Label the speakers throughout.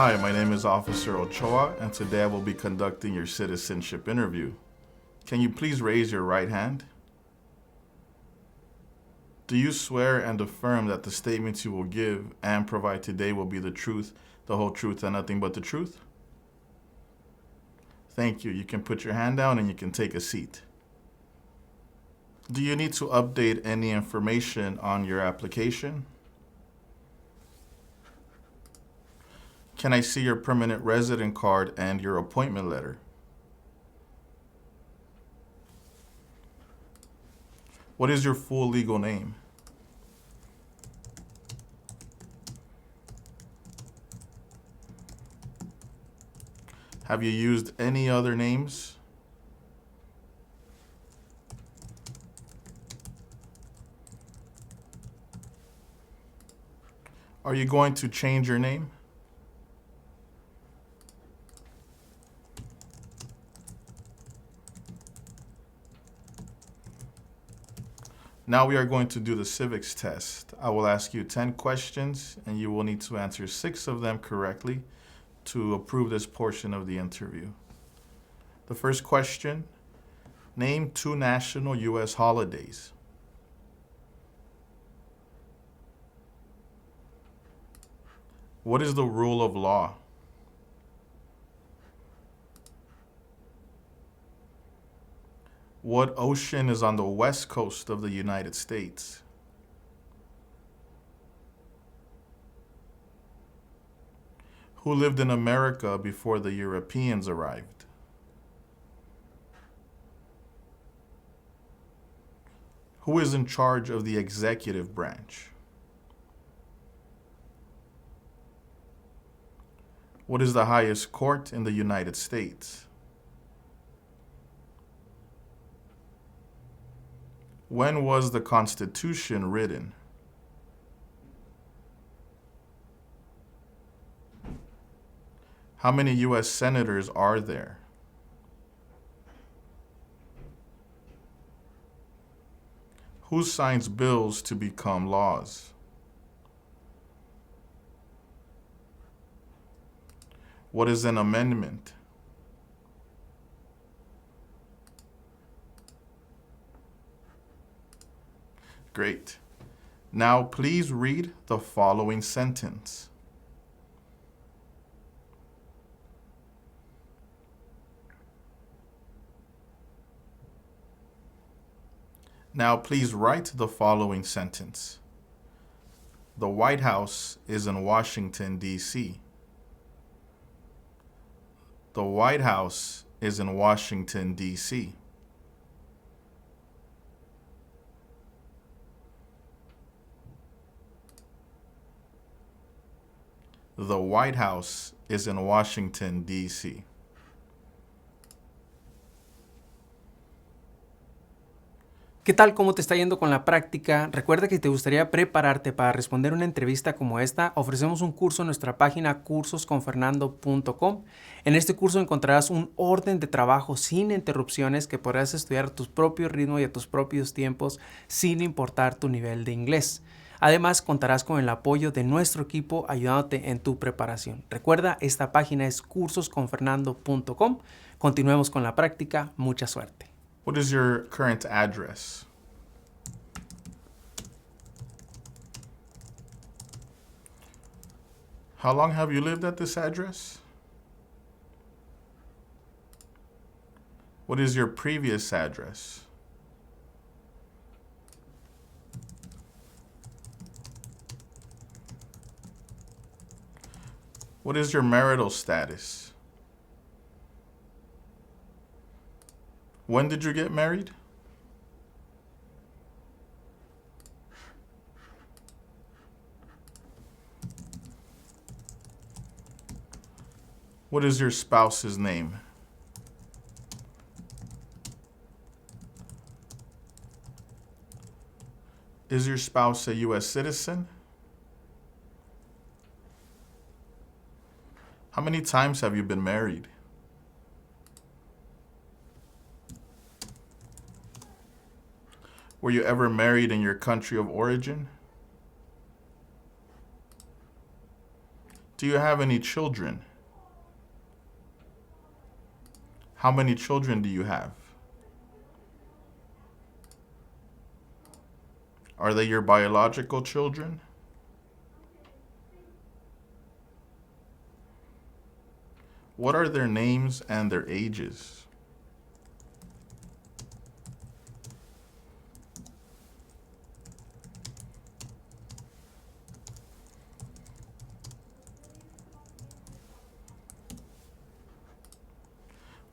Speaker 1: Hi, my name is Officer Ochoa, and today I will be conducting your citizenship interview. Can you please raise your right hand? Do you swear and affirm that the statements you will give and provide today will be the truth, the whole truth, and nothing but the truth? Thank you. You can put your hand down and you can take a seat. Do you need to update any information on your application? Can I see your permanent resident card and your appointment letter? What is your full legal name? Have you used any other names? Are you going to change your name? Now we are going to do the civics test. I will ask you 10 questions and you will need to answer 6 of them correctly to approve this portion of the interview. The first question, name 2 national U.S. holidays. What is the rule of law? What ocean is on the west coast of the United States? Who lived in America before the Europeans arrived? Who is in charge of the executive branch? What is the highest court in the United States? When was the Constitution written? How many U.S. senators are there? Who signs bills to become laws? What is an amendment? Great. Now please read the following sentence. Now please write the following sentence. The White House is in Washington, D.C. The White House is in Washington, D.C. The White House is in Washington, D.C.
Speaker 2: ¿Qué tal? ¿Cómo te está yendo con la práctica? Recuerda que si te gustaría prepararte para responder una entrevista como esta, ofrecemos un curso en nuestra página cursosconfernando.com. En este curso encontrarás un orden de trabajo sin interrupciones que podrás estudiar a tu propio ritmo y a tus propios tiempos sin importar tu nivel de inglés. Además, contarás con el apoyo de nuestro equipo ayudándote en tu preparación. Recuerda, esta página es cursosconfernando.com. Continuemos con la práctica. Mucha suerte.
Speaker 1: What is your current address? How long have you lived at this address? What is your previous address? What is your marital status? When did you get married? What is your spouse's name? Is your spouse a U.S. citizen? How many times have you been married? Were you ever married in your country of origin? Do you have any children? How many children do you have? Are they your biological children? What are their names and their ages?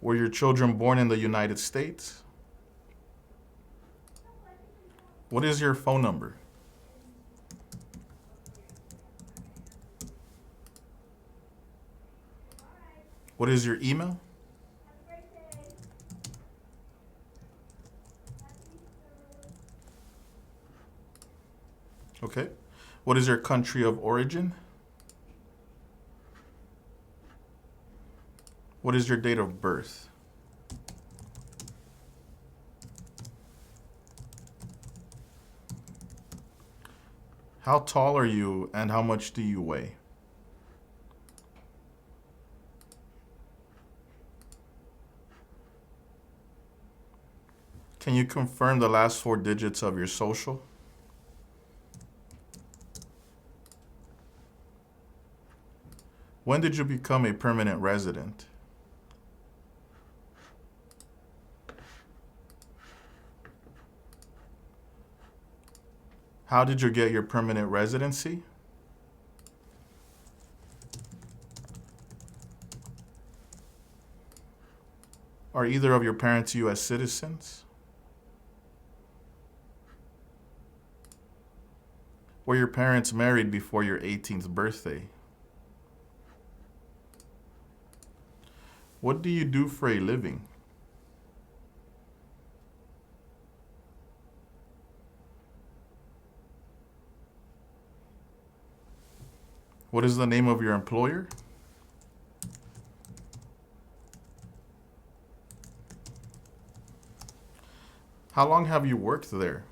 Speaker 1: Were your children born in the United States? What is your phone number? What is your email? Okay. What is your country of origin? What is your date of birth? How tall are you and how much do you weigh? Can you confirm the last four digits of your social? When did you become a permanent resident? How did you get your permanent residency? Are either of your parents U.S. citizens? Were your parents married before your 18th birthday? What do you do for a living? What is the name of your employer? How long have you worked there?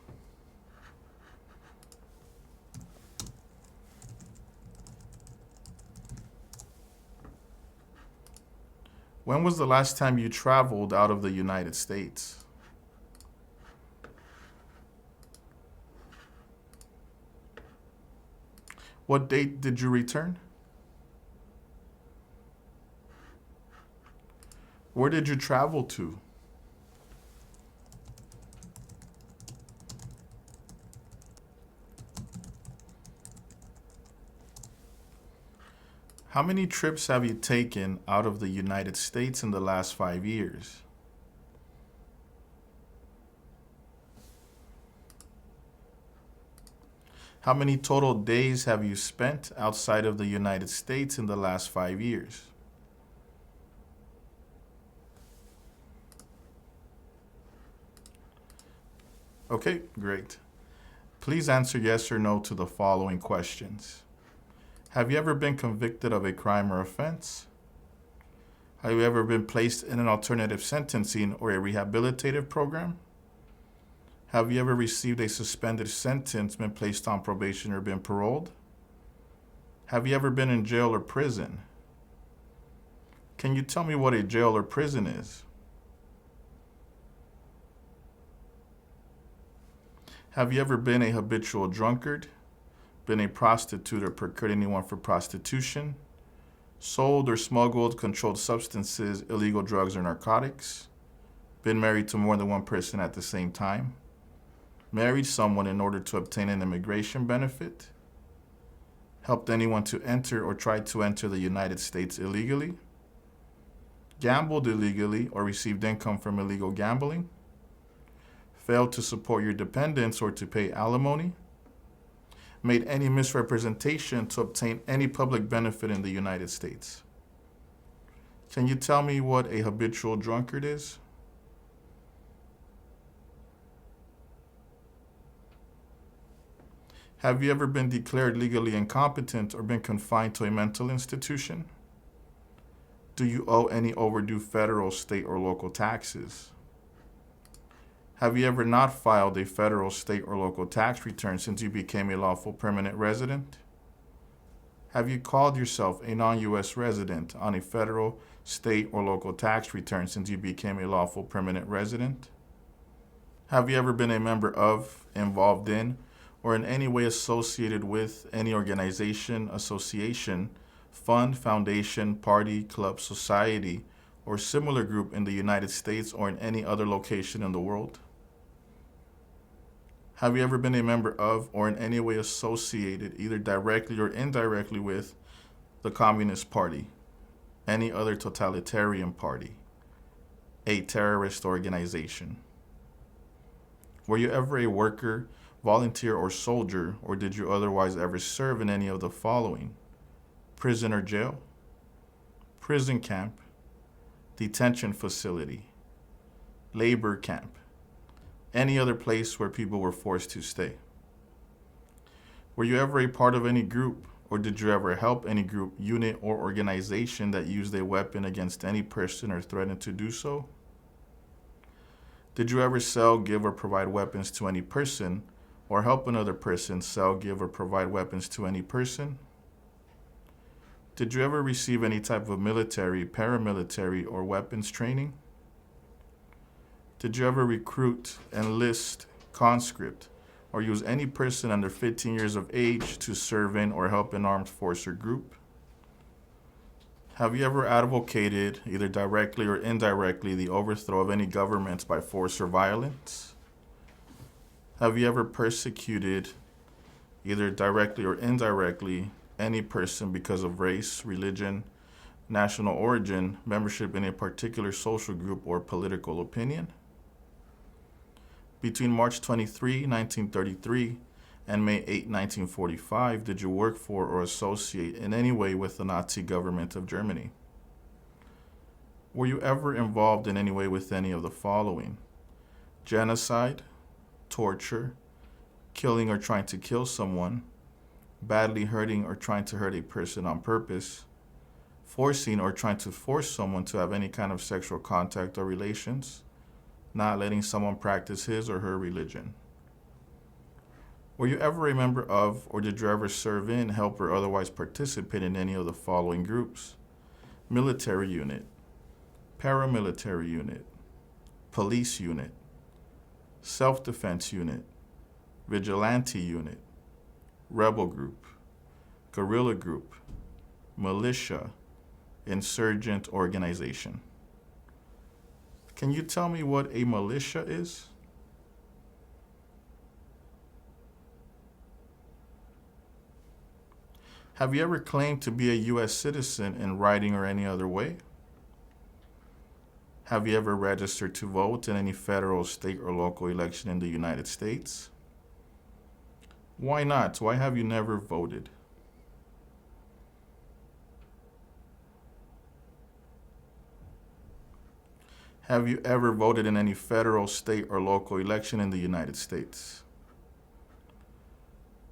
Speaker 1: When was the last time you traveled out of the United States? What date did you return? Where did you travel to? How many trips have you taken out of the United States in the last 5 years? How many total days have you spent outside of the United States in the last 5 years? Okay, great. Please answer yes or no to the following questions. Have you ever been convicted of a crime or offense? Have you ever been placed in an alternative sentencing or a rehabilitative program? Have you ever received a suspended sentence, been placed on probation, or been paroled? Have you ever been in jail or prison? Can you tell me what a jail or prison is? Have you ever been a habitual drunkard, been a prostitute or procured anyone for prostitution, sold or smuggled controlled substances, illegal drugs, or narcotics, been married to more than one person at the same time, married someone in order to obtain an immigration benefit, helped anyone to enter or tried to enter the United States illegally, gambled illegally or received income from illegal gambling, failed to support your dependents or to pay alimony, made any misrepresentation to obtain any public benefit in the United States. Can you tell me what a habitual drunkard is? Have you ever been declared legally incompetent or been confined to a mental institution? Do you owe any overdue federal, state, or local taxes? Have you ever not filed a federal, state, or local tax return since you became a lawful permanent resident? Have you called yourself a non-U.S. resident on a federal, state, or local tax return since you became a lawful permanent resident? Have you ever been a member of, involved in, or in any way associated with any organization, association, fund, foundation, party, club, society, or similar group in the United States or in any other location in the world? Have you ever been a member of or in any way associated, either directly or indirectly, with the Communist Party, any other totalitarian party, a terrorist organization? Were you ever a worker, volunteer, or soldier, or did you otherwise ever serve in any of the following: prison or jail, prison camp, detention facility, labor camp, any other place where people were forced to stay? Were you ever a part of any group, or did you ever help any group, unit, or organization that used a weapon against any person or threatened to do so? Did you ever sell, give, or provide weapons to any person, or help another person sell, give, or provide weapons to any person? Did you ever receive any type of military, paramilitary, or weapons training? Did you ever recruit, enlist, conscript, or use any person under 15 years of age to serve in or help an armed force or group? Have you ever advocated, either directly or indirectly, the overthrow of any governments by force or violence? Have you ever persecuted, either directly or indirectly, any person because of race, religion, national origin, membership in a particular social group, or political opinion? Between March 23, 1933, and May 8, 1945, did you work for or associate in any way with the Nazi government of Germany? Were you ever involved in any way with any of the following: genocide, torture, killing or trying to kill someone, badly hurting or trying to hurt a person on purpose, forcing or trying to force someone to have any kind of sexual contact or relations, not letting someone practice his or her religion? Were you ever a member of, or did you ever serve in, help, or otherwise participate in any of the following groups: military unit, paramilitary unit, police unit, self-defense unit, vigilante unit, rebel group, guerrilla group, militia, insurgent organization? Can you tell me what a militia is? Have you ever claimed to be a U.S. citizen in writing or any other way? Have you ever registered to vote in any federal, state, or local election in the United States? Why not? Why have you never voted? Have you ever voted in any federal, state, or local election in the United States?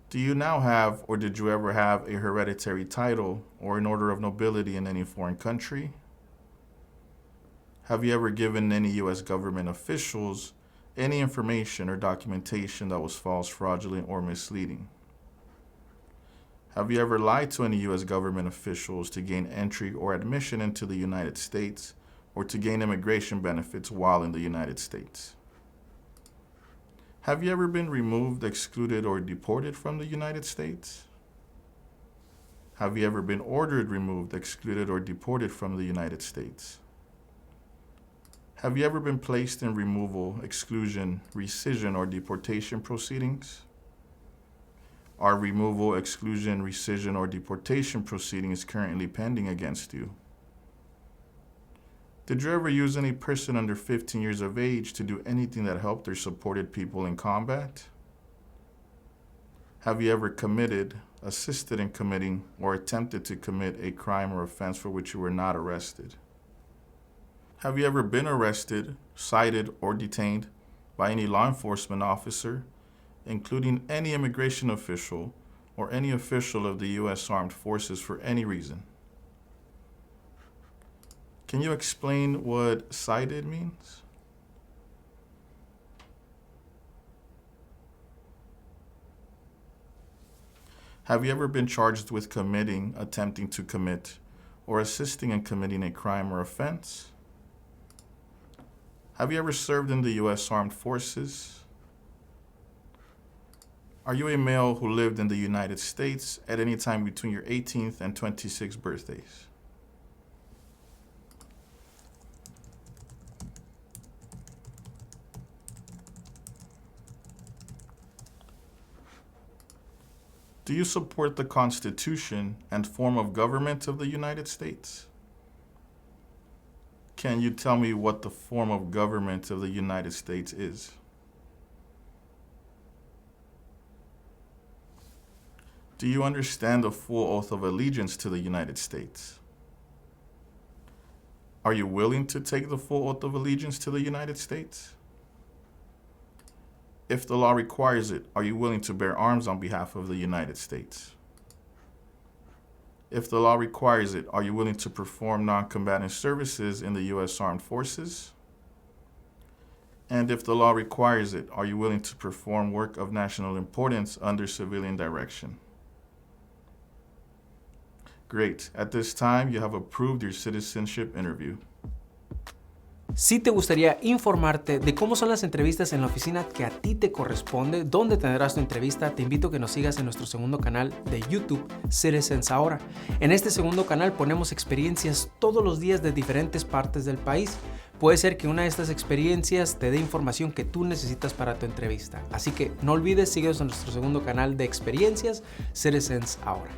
Speaker 1: Do you now have, or did you ever have, a hereditary title or an order of nobility in any foreign country? Have you ever given any U.S. government officials any information or documentation that was false, fraudulent, or misleading? Have you ever lied to any U.S. government officials to gain entry or admission into the United States, or to gain immigration benefits while in the United States? Have you ever been removed, excluded, or deported from the United States? Have you ever been ordered removed, excluded, or deported from the United States? Have you ever been placed in removal, exclusion, rescission, or deportation proceedings? Are removal, exclusion, rescission, or deportation proceedings currently pending against you? Did you ever use any person under 15 years of age to do anything that helped or supported people in combat? Have you ever committed, assisted in committing, or attempted to commit a crime or offense for which you were not arrested? Have you ever been arrested, cited, or detained by any law enforcement officer, including any immigration official or any official of the U.S. Armed Forces, for any reason? Can you explain what cited means? Have you ever been charged with committing, attempting to commit, or assisting in committing a crime or offense? Have you ever served in the U.S. Armed Forces? Are you a male who lived in the United States at any time between your 18th and 26th birthdays? Do you support the Constitution and form of government of the United States? Can you tell me what the form of government of the United States is? Do you understand the full oath of allegiance to the United States? Are you willing to take the full oath of allegiance to the United States? If the law requires it, are you willing to bear arms on behalf of the United States? If the law requires it, are you willing to perform non-combatant services in the U.S. Armed Forces? And if the law requires it, are you willing to perform work of national importance under civilian direction? Great. At this time, you have approved your citizenship interview.
Speaker 2: Si te gustaría informarte de cómo son las entrevistas en la oficina que a ti te corresponde, dónde tendrás tu entrevista, te invito a que nos sigas en nuestro segundo canal de YouTube, Citizens Ahora. En este segundo canal ponemos experiencias todos los días de diferentes partes del país. Puede ser que una de estas experiencias te dé información que tú necesitas para tu entrevista. Así que no olvides, síguenos en nuestro segundo canal de experiencias, Citizens Ahora.